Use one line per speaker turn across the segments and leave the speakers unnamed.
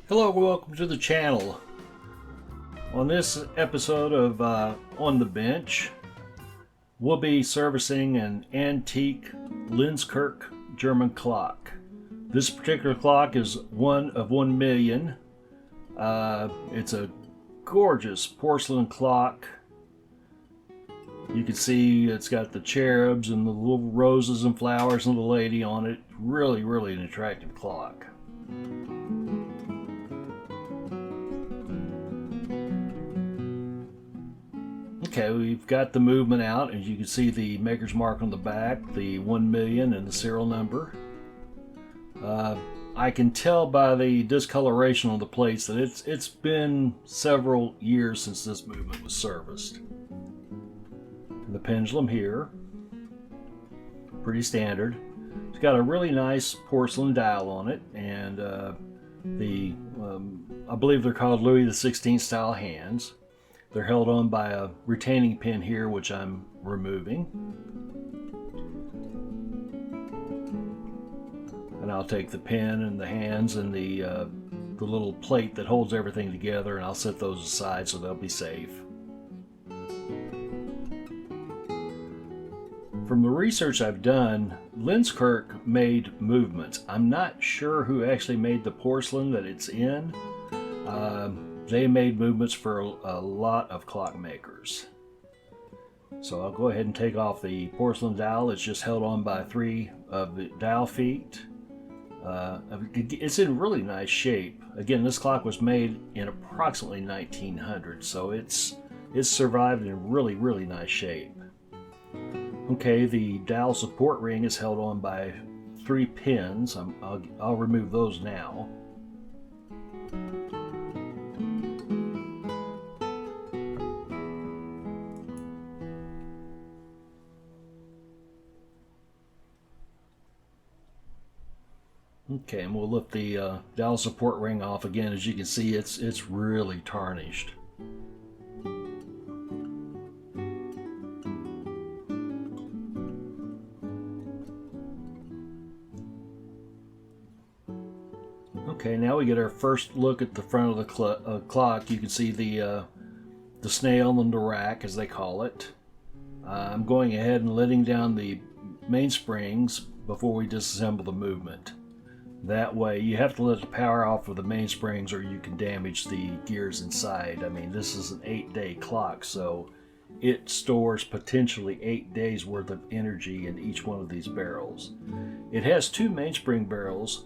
Hello, welcome to the channel. On this episode of On the Bench, we'll be servicing an antique Lenzkirch German clock. This particular clock is one of 1 million. It's a gorgeous porcelain clock. You can see it's got the cherubs and the little roses and flowers and the lady on it. Really an attractive clock. Okay, we've got the movement out, and you can see the maker's mark on the back, the 1 million and the serial number. I can tell by the discoloration on the plates that it's been several years since this movement was serviced. And the pendulum here, pretty standard. It's got a really nice porcelain dial on it, and I believe they're called Louis XVI style hands. They're held on by a retaining pin here, which I'm removing. And I'll take the pin and the hands and the little plate that holds everything together, and I'll set those aside so they'll be safe. From the research I've done, Lenzkirch made movements. I'm not sure who actually made the porcelain that it's in. They made movements for a lot of clock makers. So I'll go ahead and take off the porcelain dial. It's just held on by 3 of the dial feet. It's in really nice shape. Again, this clock was made in approximately 1900, so it's survived in really nice shape. Okay, the dial support ring is held on by 3 pins. I'll remove those now. Okay, and we'll lift the dial support ring off again. As you can see, it's really tarnished. Okay, now we get our first look at the front of the clock. You can see the snail and the rack, as they call it. I'm going ahead and letting down the mainsprings before we disassemble the movement. That way, you have to let the power off of the mainsprings or you can damage the gears inside. I mean, this is an 8-day clock, so it stores potentially 8 days worth of energy in each one of these barrels. It has 2 mainspring barrels.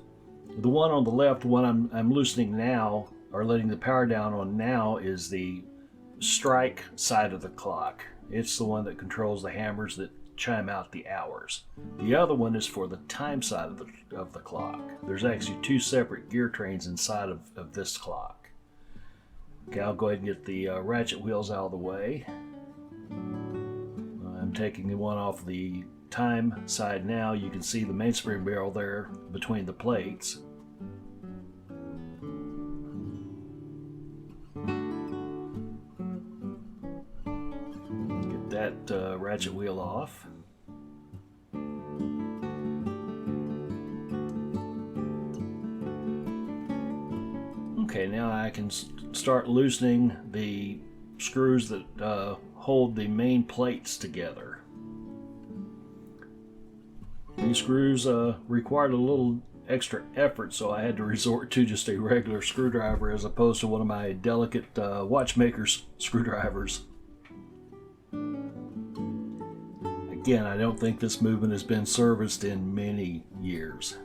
The one on the left, the one I'm loosening now, or letting the power down on now, is the strike side of the clock. It's the one that controls the hammers that chime out the hours. The other one is for the time side of the clock. There's actually 2 separate gear trains inside of this clock. Okay, I'll go ahead and get the ratchet wheels out of the way. I'm taking the one off the time side now. You can see the mainspring barrel there between the plates. Get that ratchet wheel off. Okay, now I can start loosening the screws that hold the main plates together. These screws required a little extra effort, so I had to resort to just a regular screwdriver as opposed to one of my delicate watchmaker's screwdrivers. Again, I don't think this movement has been serviced in many years.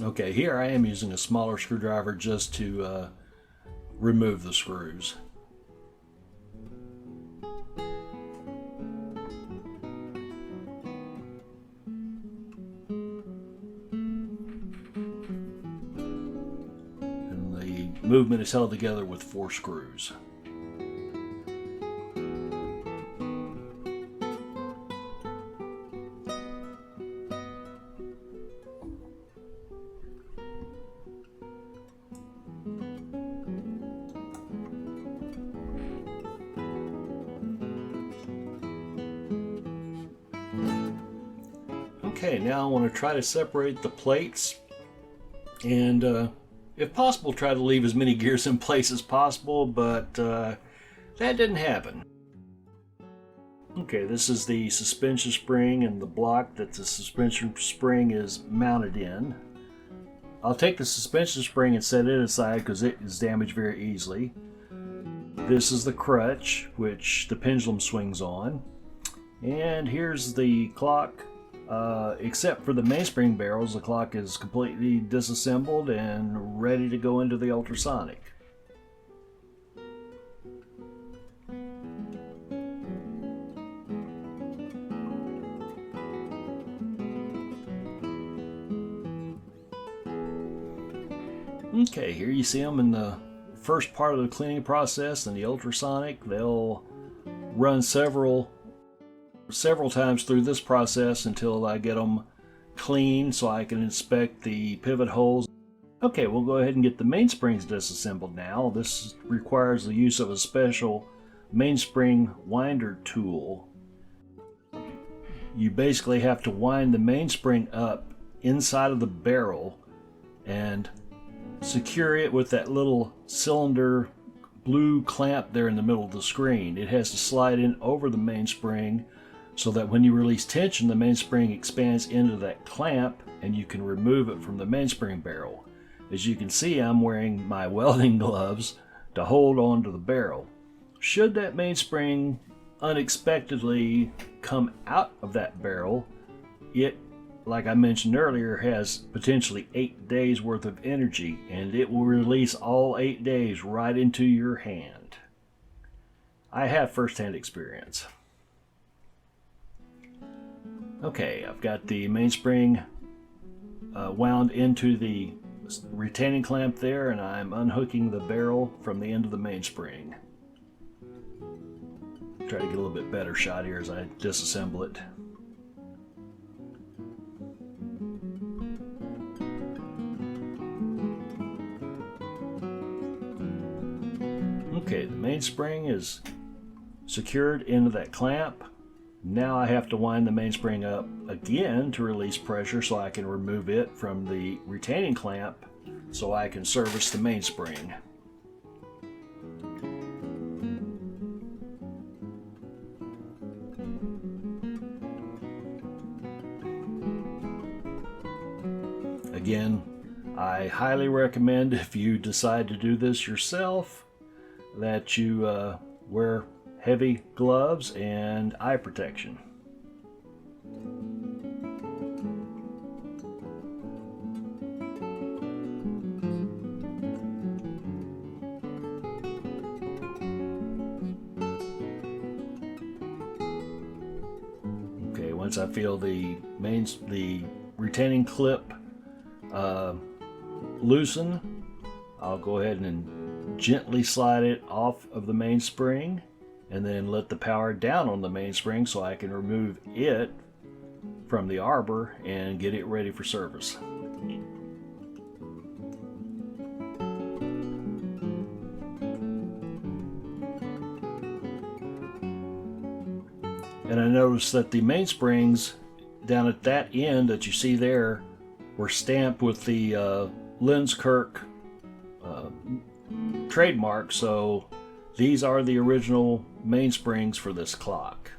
Okay, here I am using a smaller screwdriver just to remove the screws. And the movement is held together with 4 screws. Okay, now I want to try to separate the plates and if possible try to leave as many gears in place as possible, but that didn't happen. Okay, this is the suspension spring and the block that the suspension spring is mounted in. I'll take the suspension spring and set it aside because it is damaged very easily. This is the crutch, which the pendulum swings on. And here's the clock. Except for the mainspring barrels, the clock is completely disassembled and ready to go into the ultrasonic. Okay, here you see them in the first part of the cleaning process in the ultrasonic. They'll run several times through this process until I get them clean so I can inspect the pivot holes. Okay, we'll go ahead and get the mainsprings disassembled now. This requires the use of a special mainspring winder tool. You basically have to wind the mainspring up inside of the barrel and secure it with that little cylinder blue clamp there in the middle of the screen. It has to slide in over the mainspring so that when you release tension, the mainspring expands into that clamp and you can remove it from the mainspring barrel. As you can see, I'm wearing my welding gloves to hold on to the barrel. Should that mainspring unexpectedly come out of that barrel, it, like I mentioned earlier, has potentially 8 days worth of energy, and it will release all 8 days right into your hand. I have first-hand experience. Okay, I've got the mainspring wound into the retaining clamp there, and I'm unhooking the barrel from the end of the mainspring. Try to get a little bit better shot here as I disassemble it. Okay, the mainspring is secured into that clamp. Now I have to wind the mainspring up again to release pressure so I can remove it from the retaining clamp so I can service the mainspring. Again, I highly recommend, if you decide to do this yourself, that you wear heavy gloves and eye protection. Okay, once I feel the retaining clip loosen, I'll go ahead and gently slide it off of the mainspring and then let the power down on the mainspring so I can remove it from the arbor and get it ready for service. And I noticed that the mainsprings down at that end that you see there were stamped with the Lenzkirch trademark, so these are the original mainsprings for this clock.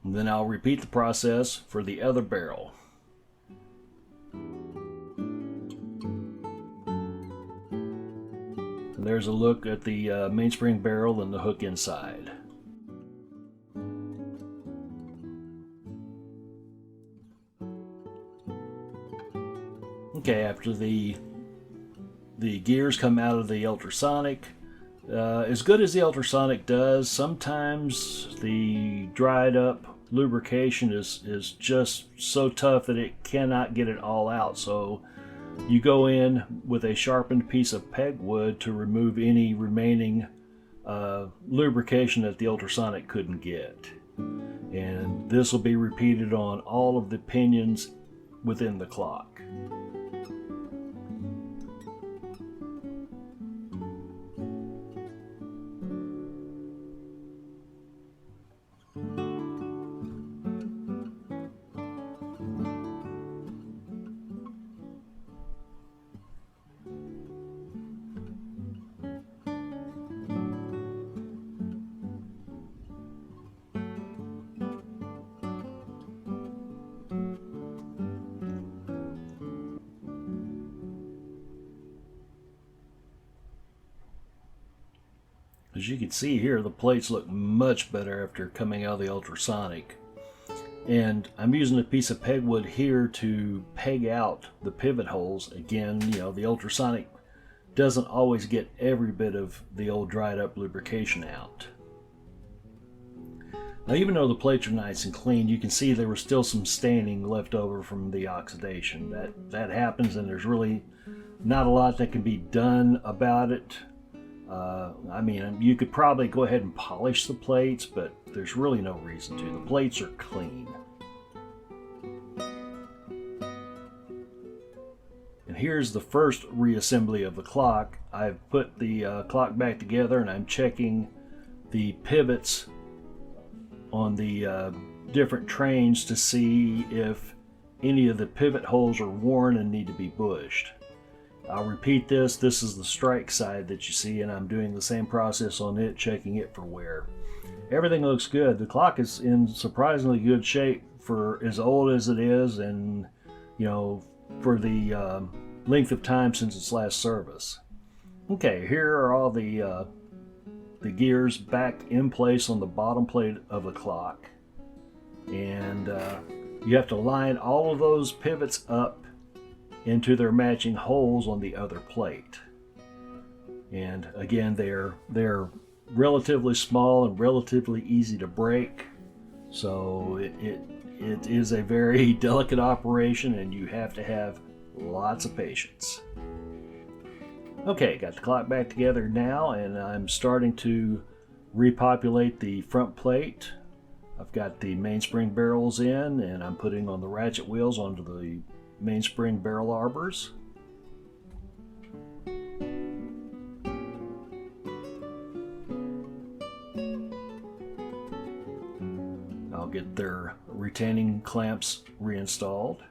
And then I'll repeat the process for the other barrel. And there's a look at the mainspring barrel and the hook inside. Okay, after the gears come out of the ultrasonic, as good as the ultrasonic does, sometimes the dried up lubrication is just so tough that it cannot get it all out. So you go in with a sharpened piece of pegwood to remove any remaining lubrication that the ultrasonic couldn't get. And this will be repeated on all of the pinions within the clock. As you can see here, the plates look much better after coming out of the Ultrasonic. And I'm using a piece of pegwood here to peg out the pivot holes. Again, you know, the Ultrasonic doesn't always get every bit of the old dried up lubrication out. Now, even though the plates are nice and clean, you can see there was still some staining left over from the oxidation. That happens, and there's really not a lot that can be done about it. I mean, you could probably go ahead and polish the plates, but there's really no reason to. The plates are clean. And here's the first reassembly of the clock. I've put the clock back together, and I'm checking the pivots on the different trains to see if any of the pivot holes are worn and need to be bushed. I'll repeat this. This is the strike side that you see, and I'm doing the same process on it, checking it for wear. Everything looks good. The clock is in surprisingly good shape for as old as it is, and you know, for the length of time since its last service. Okay, here are all the gears back in place on the bottom plate of the clock, and you have to line all of those pivots up into their matching holes on the other plate. And again, they're relatively small and relatively easy to break, so it is a very delicate operation, and you have to have lots of patience. Okay, got the clock back together now, and I'm starting to repopulate the front plate. I've got the mainspring barrels in, and I'm putting on the ratchet wheels onto the mainspring barrel arbors. I'll get their retaining clamps reinstalled.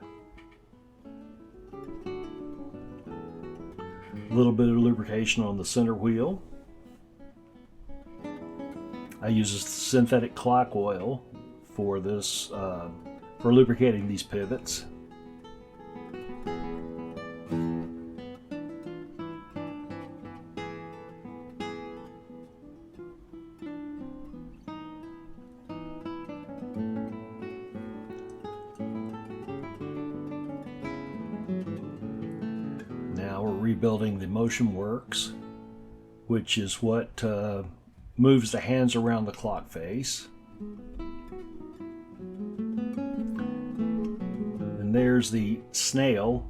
A little bit of lubrication on the center wheel. I use synthetic clock oil for this, for lubricating these pivots. Now we're rebuilding the motion works, which is what moves the hands around the clock face. And there's the snail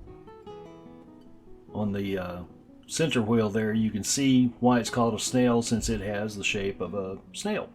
on the center wheel there. You can see why it's called a snail, since it has the shape of a snail.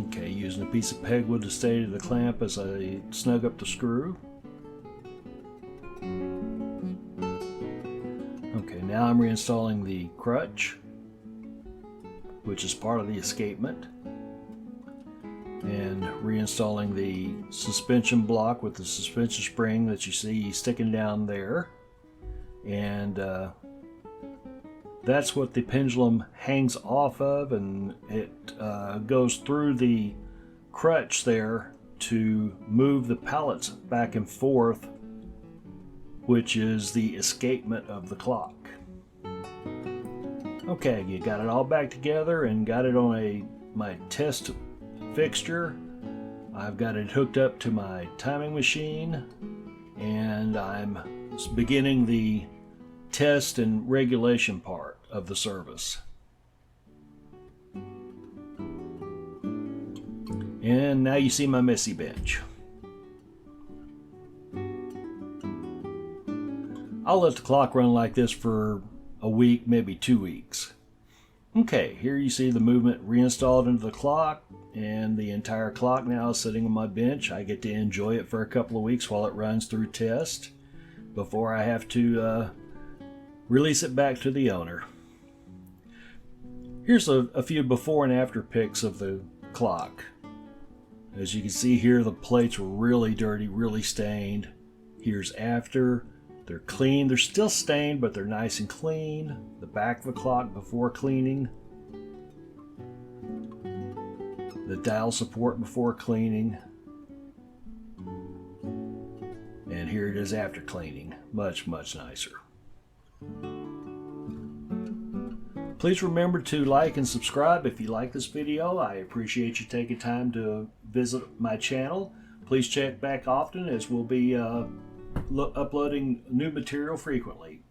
Okay, using a piece of pegwood to steady the clamp as I snug up the screw. Okay, now I'm reinstalling the crutch, which is part of the escapement, and reinstalling the suspension block with the suspension spring that you see sticking down there. And that's what the pendulum hangs off of, and it goes through the crutch there to move the pallets back and forth, which is the escapement of the clock. Okay, you got it all back together and got it on my test fixture. I've got it hooked up to my timing machine, and I'm beginning the test and regulation part of the service. And now you see my messy bench. I'll let the clock run like this for a week, maybe 2 weeks. Okay, here you see the movement reinstalled into the clock, and the entire clock now is sitting on my bench. I get to enjoy it for a couple of weeks while it runs through test before I have to release it back to the owner. Here's a few before and after pics of the clock. As you can see here, the plates were really dirty, really stained. Here's after. They're clean. They're still stained, but they're nice and clean. The back of the clock before cleaning. The dial support before cleaning. And here it is after cleaning. Much, much nicer. Please remember to like and subscribe if you like this video. I appreciate you taking time to visit my channel. Please check back often, as we'll be uploading new material frequently.